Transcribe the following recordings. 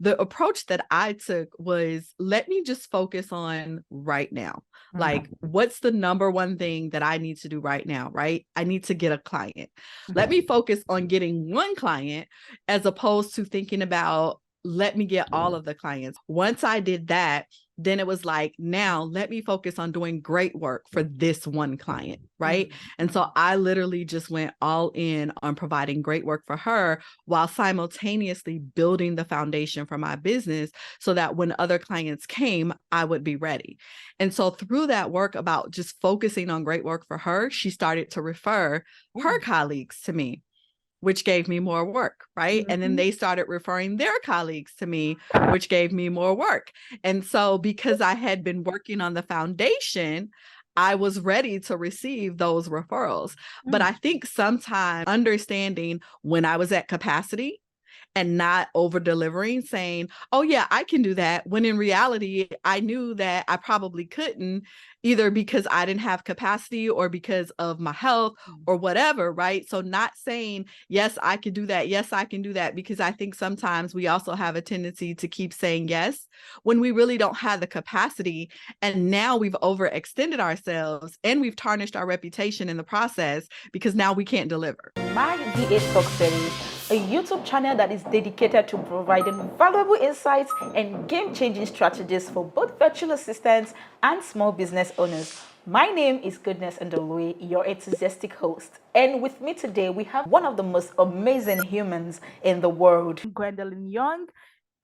The approach that I took was, let me just focus on right now. Like, what's the number one thing that I need to do right now, right? I need to get a client. Let me focus on getting one client as opposed to thinking about, let me get all of the clients. Once I did that, then it was like, now let me focus on doing great work for this one client, right? And so I literally just went all in on providing great work for her while simultaneously building the foundation for my business so that when other clients came, I would be ready. And so through that work about just focusing on great work for her, she started to refer her colleagues to me, which gave me more work, right? And then they started referring their colleagues to me, which gave me more work. And so because I had been working on the foundation, I was ready to receive those referrals. But I think sometimes understanding when I was at capacity and not over delivering, saying, oh yeah, I can do that. When in reality, I knew that I probably couldn't, either because I didn't have capacity or because of my health or whatever, right? So not saying, yes, I can do that. Yes, I can do that. Because I think sometimes we also have a tendency to keep saying yes when we really don't have the capacity. And now we've overextended ourselves and we've tarnished our reputation in the process because now we can't deliver. My VA Talk series, a YouTube channel that is dedicated to providing valuable insights and game-changing strategies for both virtual assistants and small business owners. My name is Goodness Ndolui, your enthusiastic host. And with me today, we have one of the most amazing humans in the world, Gwendolyn Young.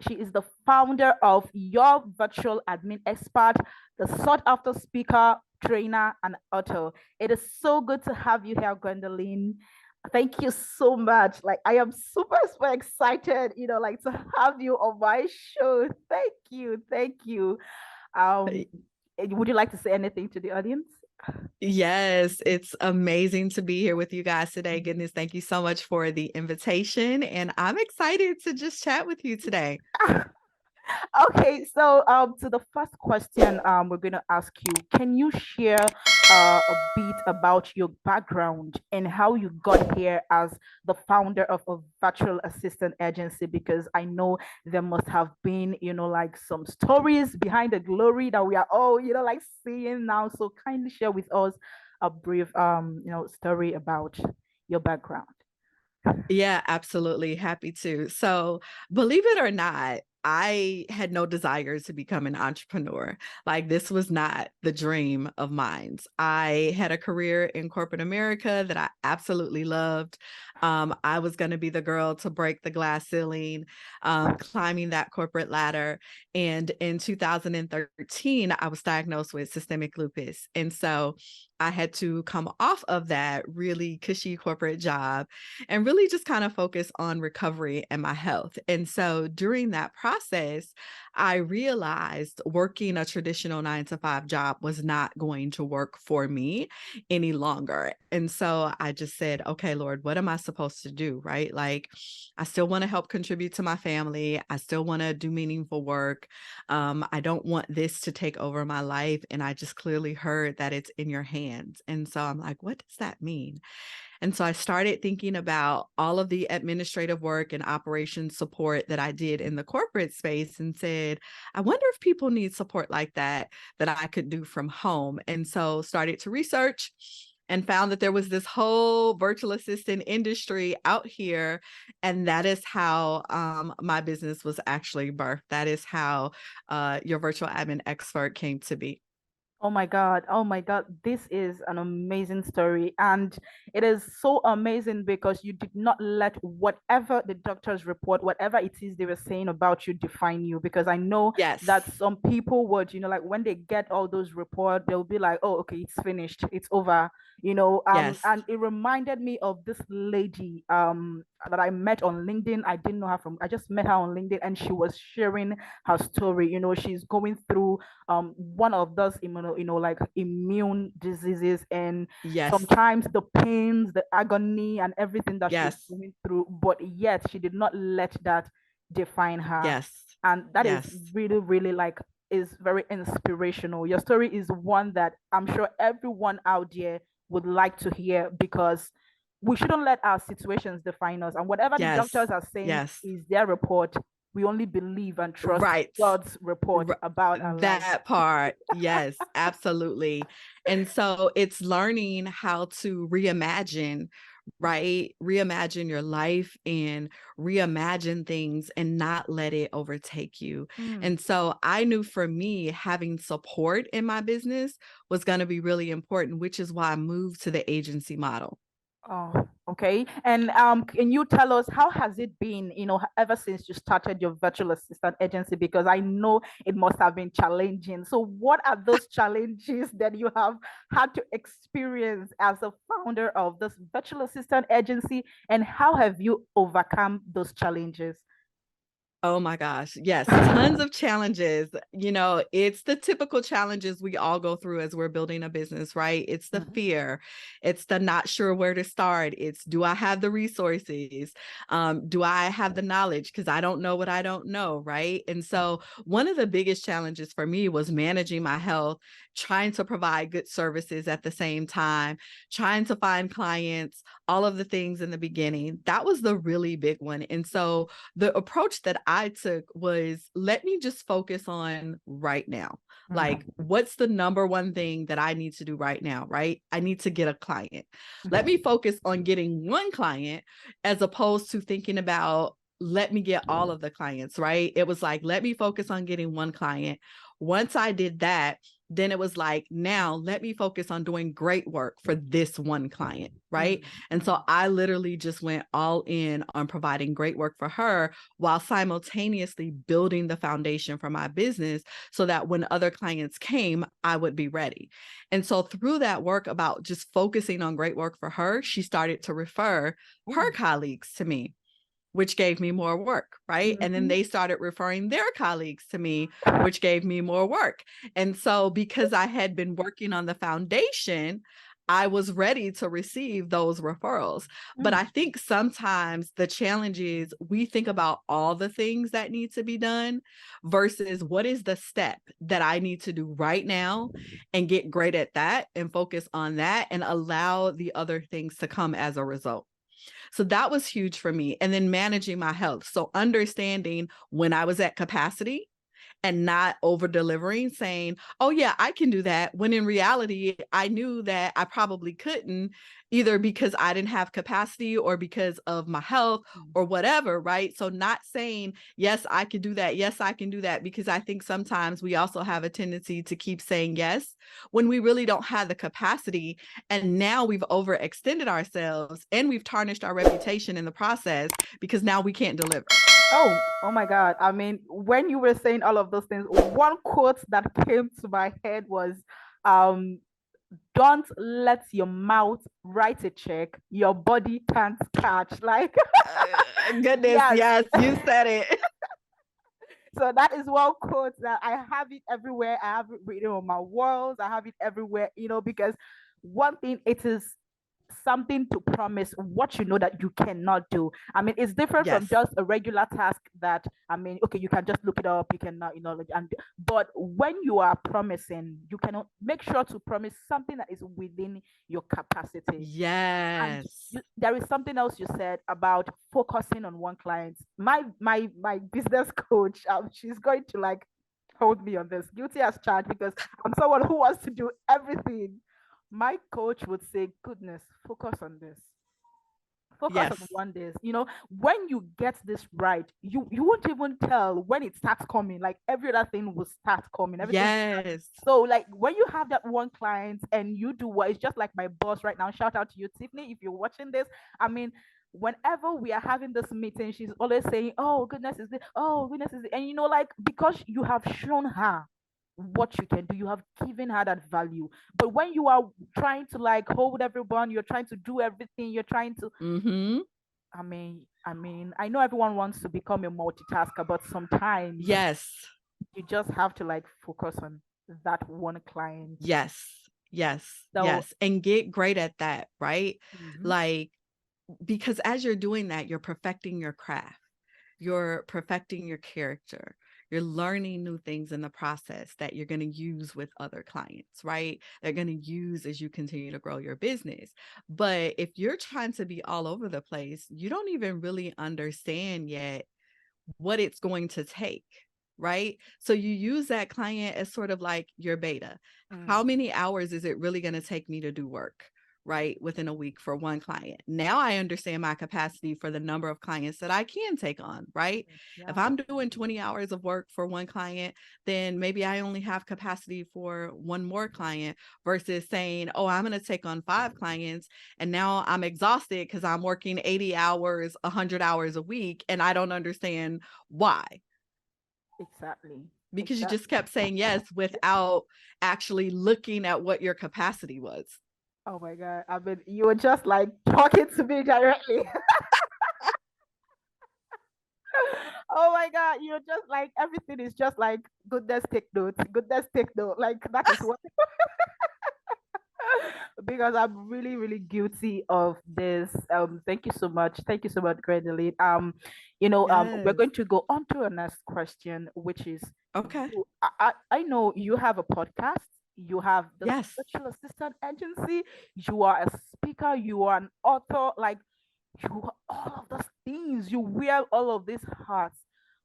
She is the founder of Your Virtual Admin Expert, the sought-after speaker, trainer, and author. It is so good to have you here, Gwendolyn. Thank you so much. Like, I am super, super excited, like, to have you on my show. Thank you. Thank you. Would you like to say anything to the audience? Yes, it's amazing to be here with you guys today. Goodness, thank you so much for the invitation. And I'm excited to just chat with you today. Okay, so to the first question, we're going to ask you, can you share a bit about your background and how you got here as the founder of a virtual assistant agency? Because I know there must have been, like, some stories behind the glory that we are all, like, seeing now. So kindly share with us a brief story about your background. Yeah, absolutely. Happy to. So, believe it or not, I had no desire to become an entrepreneur. Like, this was not the dream of mine. I had a career in corporate America that I absolutely loved. I was going to be the girl to break the glass ceiling, climbing that corporate ladder. And in 2013, I was diagnosed with systemic lupus. And so I had to come off of that really cushy corporate job and really just kind of focus on recovery and my health. And so during that process, I realized working a traditional 9 to 5 job was not going to work for me any longer. And so I just said, okay, Lord, what am I supposed to do? Right? Like, I still want to help contribute to my family. I still want to do meaningful work. I don't want this to take over my life. And I just clearly heard that it's in your hands. And so I'm like, what does that mean? And so I started thinking about all of the administrative work and operations support that I did in the corporate space and said, I wonder if people need support like that I could do from home. And so started to research and found that there was this whole virtual assistant industry out here. And that is how my business was actually birthed. That is how Your Virtual Admin Expert came to be. Oh my God. Oh my God. This is an amazing story. And it is so amazing because you did not let whatever the doctors report, whatever it is they were saying about you, define you. Because I know that Yes. some people would, like, when they get all those reports, they'll be like, oh, okay, it's finished, it's over, Yes. and it reminded me of this lady that I met on LinkedIn. I didn't know her I just met her on LinkedIn, and she was sharing her story. She's going through one of those like immune diseases, and Yes. sometimes the pains, the agony, and everything that she's Yes. going through, but yet she did not let that define her. Yes. And that is Yes. really, really, like, is very inspirational. Your story is one that I'm sure everyone out there would like to hear, because we shouldn't let our situations define us, and whatever the Yes. doctors are saying Yes. is their report. we only believe and trust Right. God's report about our lives. That part. Yes, absolutely. And so it's learning how to reimagine, right? Reimagine your life and reimagine things and not let it overtake you. And so I knew for me, having support in my business was going to be really important, which is why I moved to the agency model. Oh, okay. And can you tell us how has it been, ever since you started your virtual assistant agency? Because I know it must have been challenging. So what are those challenges that you have had to experience as a founder of this virtual assistant agency, and how have you overcome those challenges? Oh my gosh. Yes, tons of challenges. It's the typical challenges we all go through as we're building a business, right? It's the fear. It's the not sure where to start. It's, do I have the resources? Do I have the knowledge? Because I don't know what I don't know, right? And so one of the biggest challenges for me was managing my health, trying to provide good services at the same time, trying to find clients, all of the things in the beginning. That was the really big one. And so the approach that I took was, let me just focus on right now. Like, what's the number one thing that I need to do right now, right? I need to get a client. Let me focus on getting one client as opposed to thinking about, let me get all of the clients, right? It was like, let me focus on getting one client. Once I did that, then it was like, now let me focus on doing great work for this one client, right? And so I literally just went all in on providing great work for her while simultaneously building the foundation for my business so that when other clients came, I would be ready. And so through that work about just focusing on great work for her, she started to refer her colleagues to me, which gave me more work, right? And then they started referring their colleagues to me, which gave me more work. And so because I had been working on the foundation, I was ready to receive those referrals. But I think sometimes the challenge is we think about all the things that need to be done versus what is the step that I need to do right now and get great at that and focus on that and allow the other things to come as a result. So that was huge for me. And then managing my health. So understanding when I was at capacity and not over delivering, saying, oh yeah, I can do that. When in reality, I knew that I probably couldn't, either because I didn't have capacity or because of my health or whatever, right? So not saying, yes, I can do that. Yes, I can do that. Because I think sometimes we also have a tendency to keep saying yes when we really don't have the capacity. And now we've overextended ourselves and we've tarnished our reputation in the process because now we can't deliver. Oh my God. I mean, when you were saying all of those things, one quote that came to my head was, um, don't let your mouth write a check your body can't catch. Like, Goodness, yes. yes, you said it. So that is one quote that I have it everywhere. I have it written on my walls. I have it everywhere, because one thing, it is something to promise what you know that you cannot do. I mean, it's different from Yes. just a regular task that, I mean, okay, you can just look it up, you cannot, but when you are promising, you cannot make sure to promise something that is within your capacity. And Yes. there is something else you said about focusing on one client. My business coach, she's going to like hold me on this, guilty as charged, because I'm someone who wants to do everything. My coach would say, goodness, focus on this. Focus on Yes. one this. When you get this right, you won't even tell when it starts coming. Like every other thing will start coming. Everything. Yes. So like when you have that one client and you do what, it's just like my boss right now. Shout out to you, Tiffany, if you're watching this. I mean, whenever we are having this meeting, she's always saying, oh goodness is this, oh goodness is it. And like, because you have shown her what you can do, you have given her that value. But when you are trying to like hold everyone, you're trying to do everything, you're trying to, I know everyone wants to become a multitasker, but sometimes Yes. you just have to like focus on that one client. Yes. Yes. So, Yes. And get great at that, right? mhm. Like, because as you're doing that, you're perfecting your craft, you're perfecting your character, you're learning new things in the process that you're going to use with other clients, right? They're going to use as you continue to grow your business. But if you're trying to be all over the place, you don't even really understand yet what it's going to take, right? So you use that client as sort of like your beta. How many hours is it really going to take me to do work, right? Within a week for one client. Now I understand my capacity for the number of clients that I can take on, right? If Yeah. I'm doing 20 hours of work for one client, then maybe I only have capacity for one more client versus saying, oh, I'm going to take on 5 clients. And now I'm exhausted because I'm working 80 hours, 100 hours a week, and I don't understand why. Exactly. Because you just Exactly. kept saying yes without actually looking at what your capacity was. Oh my God. I mean, you were just like talking to me directly. Oh my God. You're just like, everything is just like, goodness, take note. Goodness, take note. Like, that is what. Because I'm really, really guilty of this. Thank you so much. Thank you so much, Gwendolyn. We're Yes. going to go on to our next question, which is, Okay. I know you have a podcast, you have this Yes. virtual assistant agency, you are a speaker, you are an author, like you are all of those things, you wear all of these hats.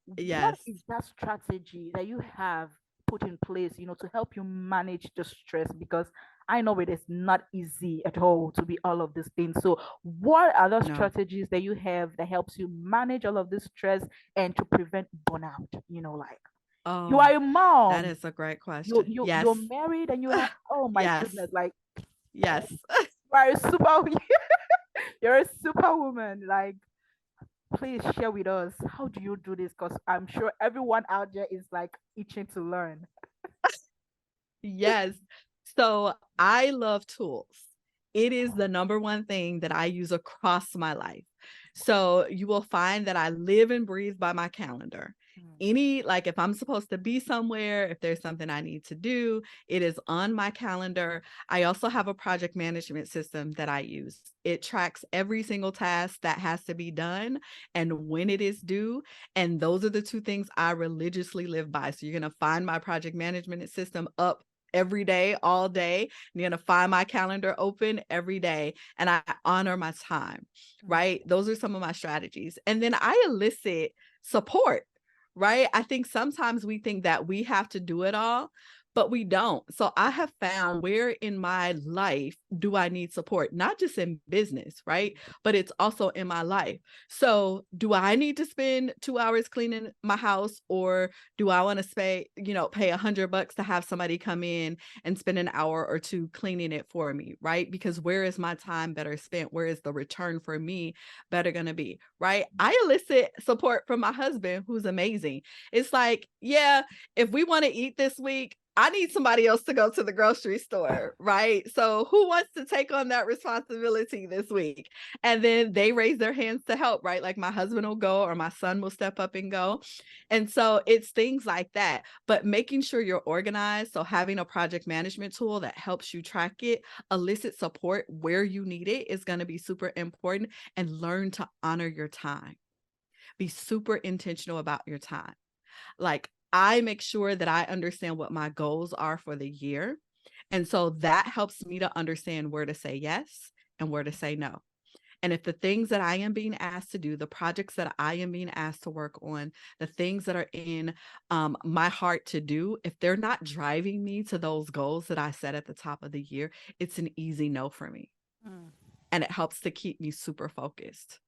What Yes. is that strategy that you have put in place, to help you manage the stress? Because I know it is not easy at all to be all of these things. So, what are the No. strategies that you have that helps you manage all of this stress and to prevent burnout? Like you Oh, are a that mom, is a great you question. you Yes. you're married, and you have, oh my Yes. goodness, like Yes. you are a super, you're a superwoman. Like, please share with us, how do you do this? Because I'm sure everyone out there is like itching to learn. Yes. So I love tools. It is the number one thing that I use across my life. So you will find that I live and breathe by my calendar. Like if I'm supposed to be somewhere, if there's something I need to do, it is on my calendar. I also have a project management system that I use. It tracks every single task that has to be done and when it is due. And those are the two things I religiously live by. So you're going to find my project management system up every day, all day. You're going to find my calendar open every day, and I honor my time, right? Those are some of my strategies. And then I elicit support, right? I think sometimes we think that we have to do it all, but we don't. So I have found, where in my life do I need support? Not just in business, right? But it's also in my life. So do I need to spend 2 hours cleaning my house, or do I want to pay $100 to have somebody come in and spend an hour or two cleaning it for me, right? Because where is my time better spent? Where is the return for me better going to be, right? I elicit support from my husband, who's amazing. It's like, yeah, if we want to eat this week, I need somebody else to go to the grocery store, right? So who wants to take on that responsibility this week? And then they raise their hands to help, right? Like my husband will go, or my son will step up and go. And so it's things like that, but making sure you're organized. So having a project management tool that helps you track it, elicit support where you need it, is going to be super important. And learn to honor your time. Be super intentional about your time. Like, I make sure that I understand what my goals are for the year. And so that helps me to understand where to say yes and where to say no. And if the things that I am being asked to do, the projects that I am being asked to work on, the things that are in my heart to do, if they're not driving me to those goals that I set at the top of the year, it's an easy no for me. And it helps to keep me super focused.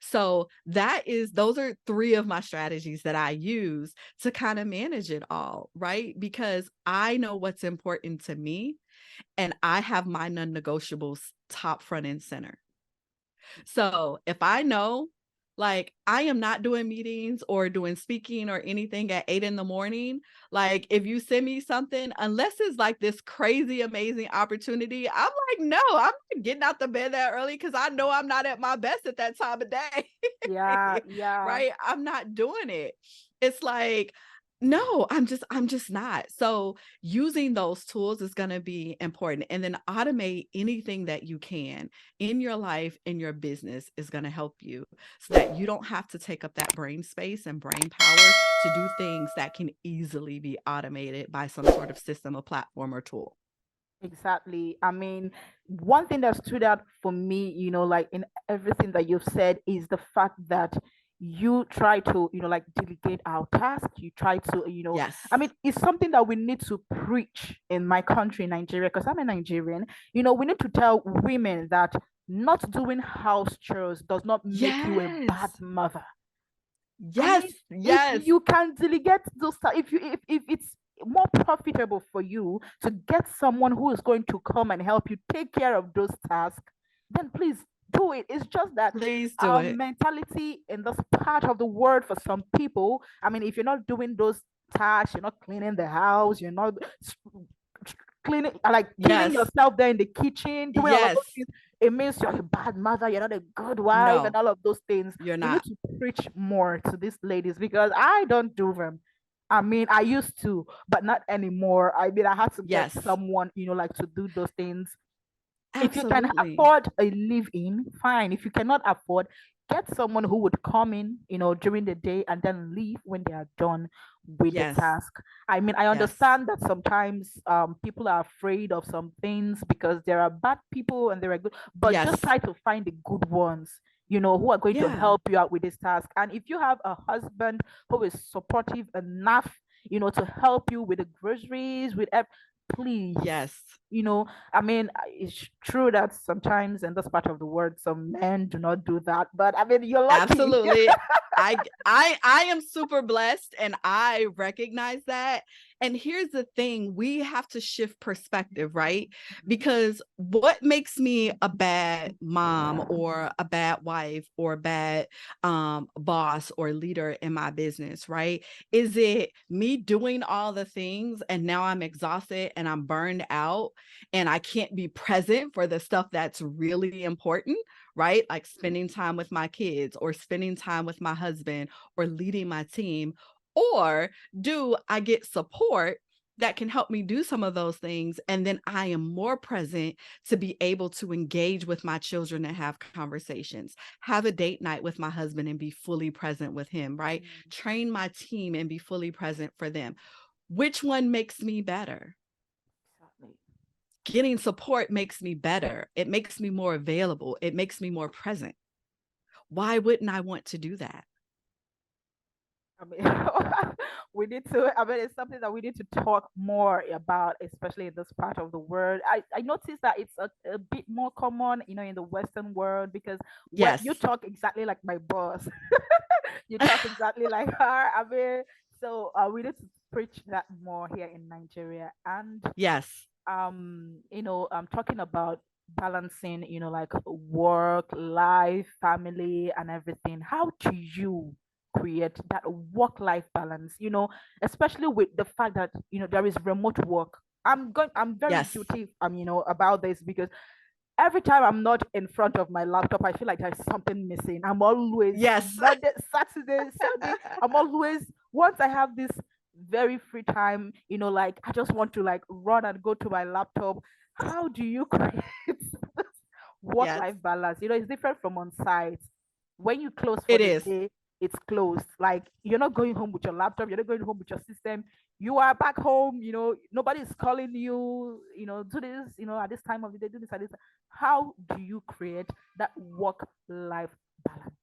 So those are 3 of my strategies that I use to kind of manage it all, right? Because I know what's important to me, and I have my non-negotiables top, front, and center. So if I know, like, I am not doing meetings or doing speaking or anything at 8 in the morning, like, if you send me something, unless it's like this crazy, amazing opportunity, I'm like, no, I'm not getting out the bed that early, because I know I'm not at my best at that time of day. Yeah, yeah. Right? I'm not doing it. It's like, no, I'm just not. So using those tools is going to be important. And then automate anything that you can in your life, in your business, is going to help you, so that you don't have to take up that brain space and brain power to do things that can easily be automated by some sort of system, or platform, or tool. Exactly. I mean, one thing that stood out for me, like in everything that you've said, is the fact that you try to, like delegate our task. You try to, Yes. I mean, it's something that we need to preach in my country, Nigeria, because I'm a Nigerian. We need to tell women that not doing house chores does not make you a bad Yes. mother. I Yes. mean, if Yes. you can delegate those, if it's more profitable for you to get someone who is going to come and help you take care of those tasks, then please do it. It's just that Please do our it. mentality in this part of the world for some people, I mean, if you're not doing those tasks, you're not cleaning the house, you're not cleaning, like killing Yes. yourself there in the kitchen, doing all of those Yes. things, it means you're a bad mother, you're not a good wife, and No, all of those things. you're We need not. to preach more to these ladies because I don't do them. I mean, I used to, but not anymore. I mean, I had to get Yes. someone, like to do those things. If you can Absolutely. afford a live in, fine. If you cannot afford, get someone who would come in, during the day and then leave when they are done with the Yes. task. I mean, I Yes. understand that sometimes people are afraid of some things because there are bad people and there are good, but just Yes. try to find the good ones, who are going to Yeah. help you out with this task. And if you have a husband who is supportive enough, to help you with the groceries, please, Yes. I mean, it's true that sometimes in this part of the world, some men do not do that. But I mean, you're lucky. Absolutely. I am super blessed and I recognize that. And here's the thing, we have to shift perspective, right? Because what makes me a bad mom or a bad wife or a bad boss or leader in my business, right? Is it me doing all the things and now I'm exhausted and I'm burned out and I can't be present for the stuff that's really important? Right? Like spending time with my kids or spending time with my husband or leading my team? Or do I get support that can help me do some of those things? And then I am more present to be able to engage with my children and have conversations, have a date night with my husband and be fully present with him, right? Train my team and be fully present for them. Which one makes me better? Exactly. Getting support makes me better. It makes me more available. It makes me more present. Why wouldn't I want to do that? I mean, we need to. I mean, it's something that we need to talk more about, especially in this part of the world. I noticed that it's a bit more common, in the Western world because when you Yes. talk exactly like my boss, you talk exactly like her. I mean, so we need to preach that more here in Nigeria. And Yes. I'm talking about balancing, like work, life, family, and everything. How do you create that work-life balance? Especially with the fact that there is remote work. I'm very Yes. guilty, about this because every time I'm not in front of my laptop, I feel like there's something missing. I'm always Yes. Monday, Saturday, Sunday. I'm always once I have this very free time, like I just want to like run and go to my laptop. How do you create this Yes. work-life balance? It's different from on site. When you close for It the is. day, it's closed. Like you're not going home with your laptop, you're not going home with your system. You are back home, nobody's calling you, do this, at this time of the day, do this at this. How do you create that work life balance?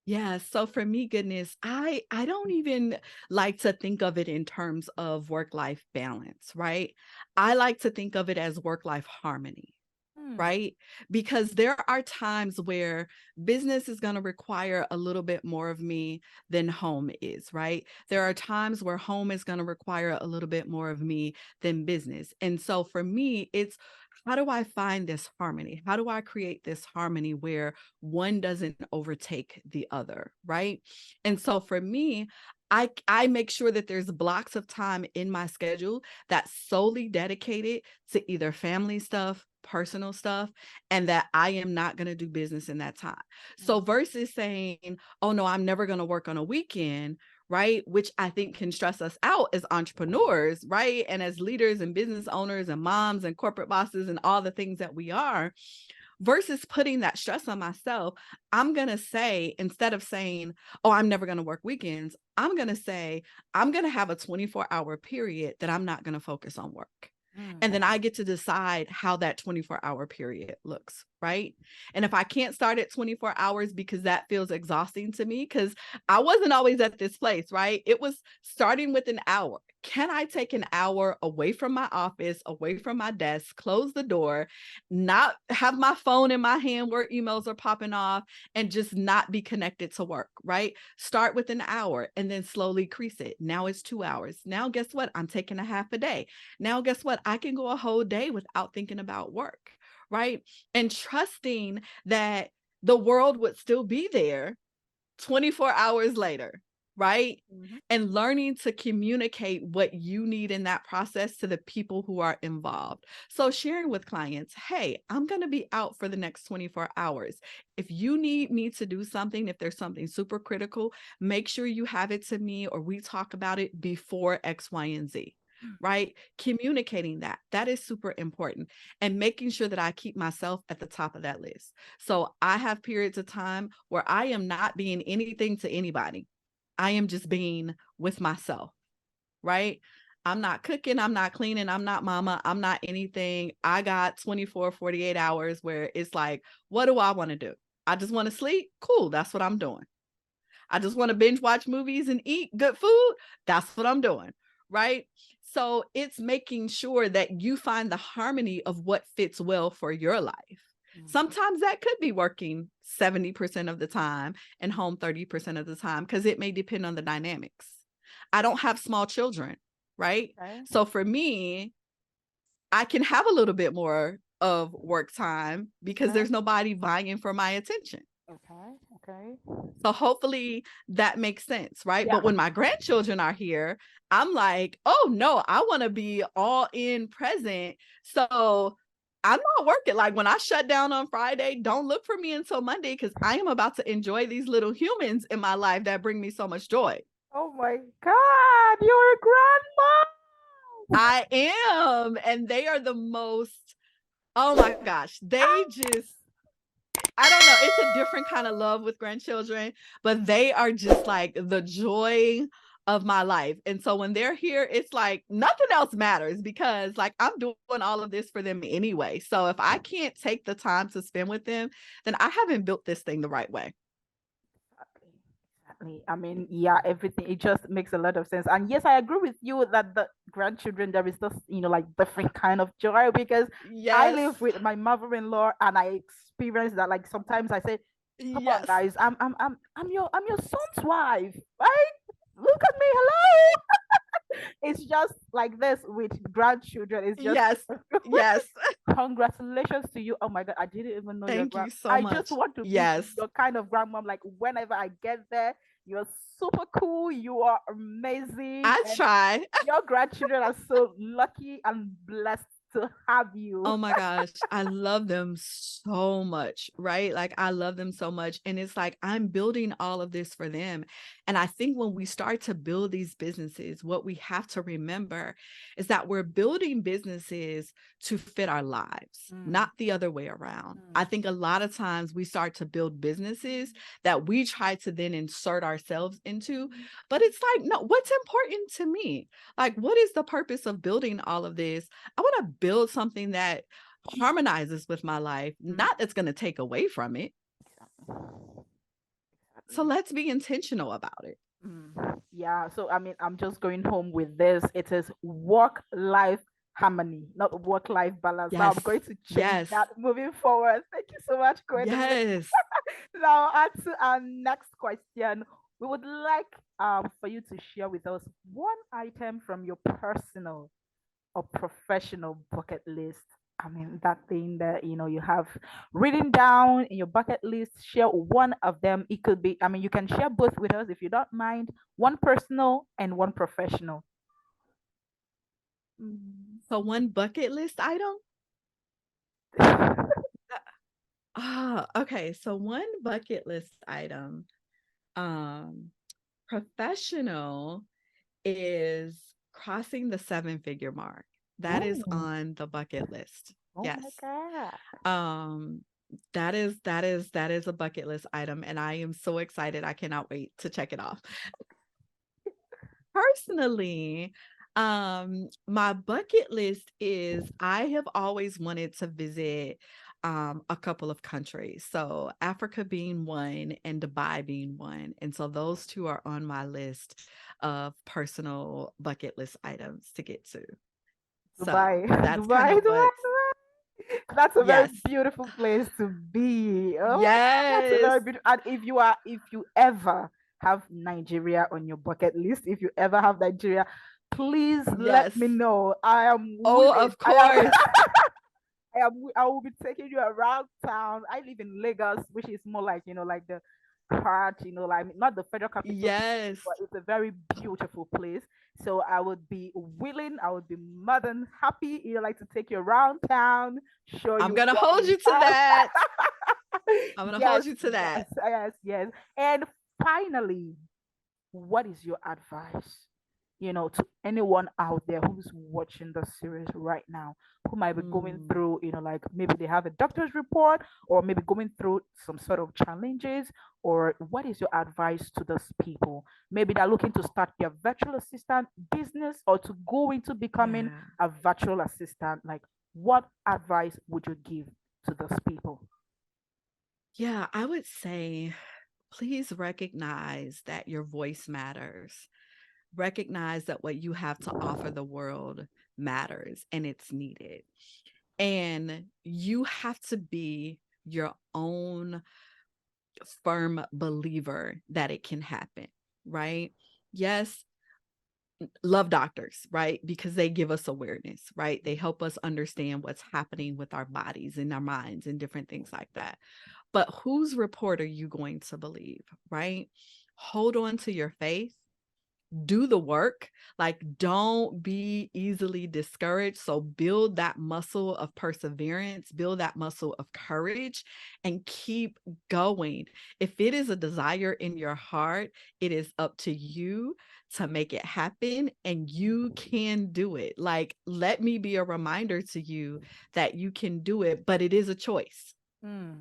Yeah. So for me, goodness, I don't even like to think of it in terms of work-life balance, right? I like to think of it as work-life harmony. Hmm. Right? Because there are times where business is going to require a little bit more of me than home is, right? There are times where home is going to require a little bit more of me than business. And so for me, it's how do I find this harmony? How do I create this harmony where one doesn't overtake the other, right? And so for me, I make sure that there's blocks of time in my schedule that's solely dedicated to either family stuff, personal stuff, and that I am not going to do business in that time. So versus saying, oh no, I'm never going to work on a weekend, right? Which I think can stress us out as entrepreneurs, right? And as leaders and business owners and moms and corporate bosses and all the things that we are, versus putting that stress on myself, I'm going to say, instead of saying, oh, I'm never going to work weekends, I'm going to say, I'm going to have a 24-hour period that I'm not going to focus on work. And then I get to decide how that 24-hour period looks. right? And if I can't start at 24 hours because that feels exhausting to me, because I wasn't always at this place, right? It was starting with an hour. Can I take an hour away from my office, away from my desk, close the door, not have my phone in my hand where emails are popping off, and just not be connected to work, right? Start with an hour and then slowly increase it. Now it's 2 hours. Now, guess what? I'm taking a half a day. Now, guess what? I can go a whole day without thinking about work, right? And trusting that the world would still be there 24 hours later, right? Mm-hmm. And learning to communicate what you need in that process to the people who are involved. So sharing with clients, hey, I'm going to be out for the next 24 hours. If you need me to do something, if there's something super critical, make sure you have it to me or we talk about it before X, Y, and Z. Right? Communicating that is super important, and making sure that I keep myself at the top of that list. So I have periods of time where I am not being anything to anybody. I am just being with myself, right? I'm not cooking, I'm not cleaning, I'm not mama, I'm not anything. I got 24, 48 hours where it's like, what do I want to do? I just want to sleep. Cool. That's what I'm doing. I just want to binge watch movies and eat good food. That's what I'm doing. Right. So it's making sure that you find the harmony of what fits well for your life. Sometimes that could be working 70% of the time and home 30% of the time, because it may depend on the dynamics. I don't have small children, right? Okay. So for me, I can have a little bit more of work time because there's nobody vying for my attention. Okay. So hopefully that makes sense, right? Yeah. But when my grandchildren are here, I'm like, oh no, I want to be all in present. So I'm not working. Like when I shut down on Friday, don't look for me until Monday, because I am about to enjoy these little humans in my life that bring me so much joy. Oh my God, you're a grandma. I am. And they are the most, oh my gosh, they just, I don't know. It's a different kind of love with grandchildren, but they are just like the joy of my life. And so when they're here, it's like nothing else matters, because like I'm doing all of this for them anyway. So if I can't take the time to spend with them, then I haven't built this thing the right way. Exactly. I mean, yeah, everything, it just makes a lot of sense. And yes, I agree with you that the grandchildren, there is this, like different kind of joy, because I Yes. live with my mother-in-law and I experience that. Like sometimes I say, come on, Yes. guys, I'm your son's wife, right? Look at me, hello. It's just like this with grandchildren. It's just Yes. Yes. congratulations to you. Oh my God, I didn't even know your Thank grand. you so I just much. want to be Yes. your kind of grandmom. Like whenever I get there, you're super cool. You are amazing, I and try. your grandchildren are so lucky and blessed to have you. Oh my gosh, I love them so much, right? Like I love them so much. And it's like I'm building all of this for them. And I think when we start to build these businesses, what we have to remember is that we're building businesses to fit our lives, not the other way around. I think a lot of times we start to build businesses that we try to then insert ourselves into. But it's like, no, what's important to me? Like, what is the purpose of building all of this? I want to build something that harmonizes with my life, not that's going to take away from it. So let's be intentional about it. Yeah, so I mean, I'm just going home with this. It is work-life harmony, not work-life balance. Now Yes. I'm going to change Yes. that moving forward. Thank you so much, Gwendolyn. Yes. Now, on to our next question. We would like for you to share with us one item from your personal or professional bucket list. I mean, that thing that you have written down in your bucket list. Share one of them. It could be, I mean, you can share both with us if you don't mind. One personal and one professional. So one bucket list item. Okay. So one bucket list item. Professional is crossing the 7-figure mark. That is Oh, on the bucket list. oh Yes. my God. Um, that is a bucket list item, and I am so excited. I cannot wait to check it off. Personally, my bucket list is I have always wanted to visit a couple of countries. So Africa being one and Dubai being one. And so those two are on my list of personal bucket list items to get to. So Dubai, that's kind Dubai, of Dubai, what, Dubai. That's a very yes, beautiful place to be. Oh my God, that's a yes, very beautiful. And if you ever have Nigeria on your bucket list, if you ever have Nigeria, please let yes. me know. I am Oh, willing. of course. I will be taking you around town. I live in Lagos, which is more like, like the heart, like not the federal capital, Yes. but it's a very beautiful place. So I would be willing, I would be more than happy, like to take you around town, show I'm you going to what hold we you to have. that. I'm going to Yes, hold you to yes, that. yes, yes. And finally, what is your advice, to anyone out there who's watching the series right now, who might be going Mm, through, like maybe they have a doctor's report or maybe going through some sort of challenges, or what is your advice to those people? Maybe they're looking to start their virtual assistant business or to go into becoming yeah. a virtual assistant. Like, what advice would you give to those people? Yeah, I would say please recognize that your voice matters. Recognize that what you have to offer the world matters and it's needed. And you have to be your own firm believer that it can happen, right? Yes, love doctors, right? Because they give us awareness, right? They help us understand what's happening with our bodies and our minds and different things like that. But whose report are you going to believe, right? Hold on to your faith, do the work. Like, don't be easily discouraged. So build that muscle of perseverance, build that muscle of courage, and keep going. If it is a desire in your heart, it is up to you to make it happen, and you can do it. Like, let me be a reminder to you that you can do it, but it is a choice. Mm.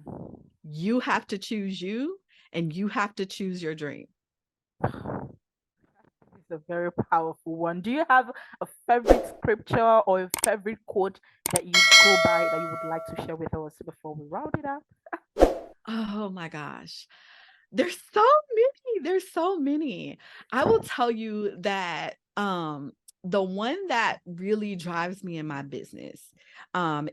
You have to choose you, and you have to choose your dream. It's a very powerful one. Do you have a favorite scripture or a favorite quote that you go by that you would like to share with us before we round it up? Oh my gosh. There's so many. There's so many. I will tell you that the one that really drives me in my business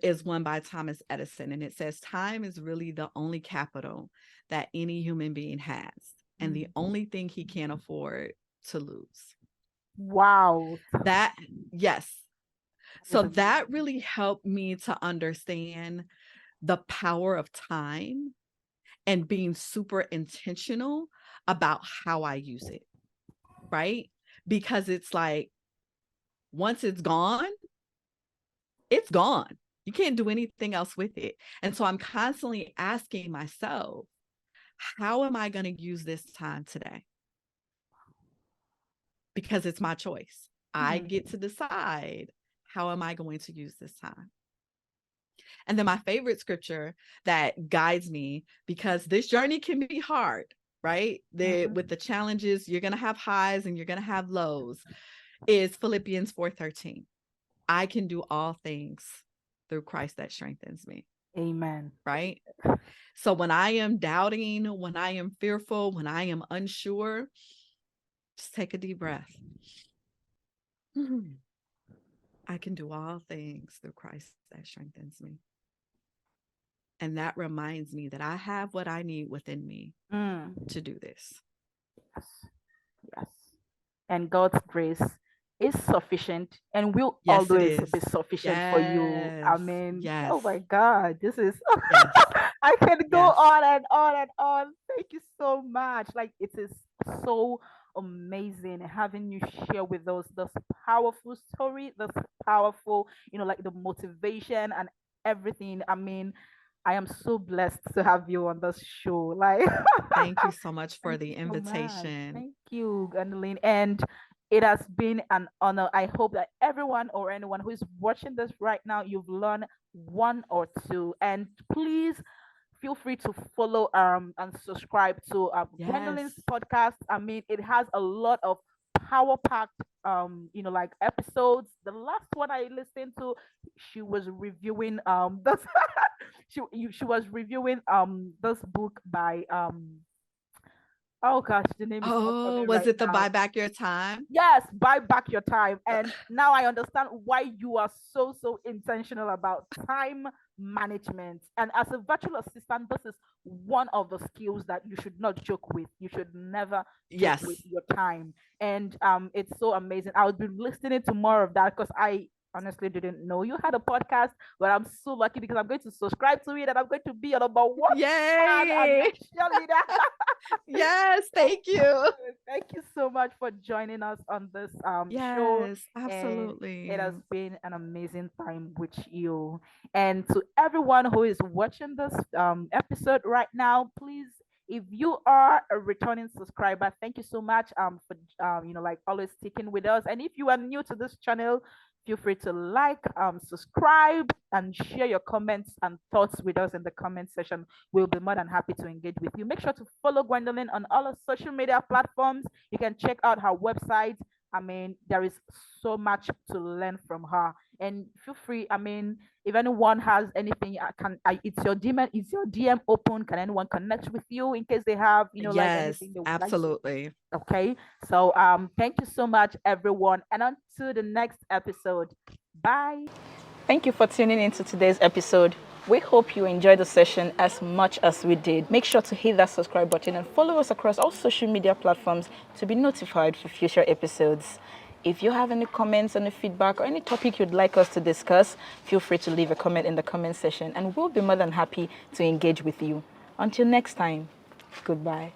is one by Thomas Edison, and it says time is really the only capital that any human being has, and the Mm. only thing he can't afford to lose. Wow. That, yes. That is So a that really helped me to understand the power of time and being super intentional about how I use it, right? Because it's like, once it's gone, it's gone. You can't do anything else with it. And so I'm constantly asking myself, how am I going to use this time today? Because it's my choice. I mm, get to decide, how am I going to use this time? And then my favorite scripture that guides me, because this journey can be hard, right? With the mhm. challenges, you're going to have highs and you're going to have lows, is Philippians 4:13. I can do all things through Christ that strengthens me, Amen. right? So when I am doubting, when I am fearful, when I am unsure, just take a deep breath. I can do all things through Christ that strengthens me. And that reminds me that I have what I need within me Mm. to do this. Yes. Yes. And God's grace is sufficient and will Yes, it always is. be sufficient for you. I Yes. mean, Yes. oh my God, this is, Yes. I can go Yes. on and on and on. Thank you so much. Like, it is so amazing having you share with us this powerful story, this powerful, like the motivation and everything. I mean, I am so blessed to have you on this show. Like, Thank you so much for thank you the so much. invitation. Thank you, Gwendolyn. And it has been an honor. I hope that everyone or anyone who is watching this right now, you've learned one or two. And please feel free to follow and subscribe to Yes. Gwendolyn's podcast. I mean, it has a lot of power-packed, like episodes. The last one I listened to, she was reviewing this she was reviewing this book by oh gosh, the name is not Oh, coming was right it the now. Buy Back Your Time? Yes, buy back your time. And now I understand why you are so intentional about time management. And as a virtual assistant, this is one of the skills that you should not joke with. You should never joke with Yes. your time. And it's so amazing. I'll be listening to more of that because I honestly didn't know you had a podcast, but I'm so lucky because I'm going to subscribe to it and I'm going to be your number one fan and Yay. your cheerleader. Yes, thank you. Thank you so much for joining us on this show. Yes, And it has absolutely. been an amazing time with you. And to everyone who is watching this episode right now, please, if you are a returning subscriber, thank you so much for like always sticking with us. And if you are new to this channel, feel free to like, subscribe, and share your comments and thoughts with us in the comment section. We'll be more than happy to engage with you. Make sure to follow Gwendolyn on all our social media platforms. You can check out her website. I mean, there is so much to learn from her. And feel free. I mean, if anyone has anything, it's your DM open. Can anyone connect with you in case they have, like Yes, anything they would like to? absolutely. Okay. So thank you so much, everyone. And on to the next episode. Bye. Thank you for tuning into today's episode. We hope you enjoyed the session as much as we did. Make sure to hit that subscribe button and follow us across all social media platforms to be notified for future episodes. If you have any comments, any feedback, or any topic you'd like us to discuss, feel free to leave a comment in the comment section and we'll be more than happy to engage with you. Until next time, goodbye.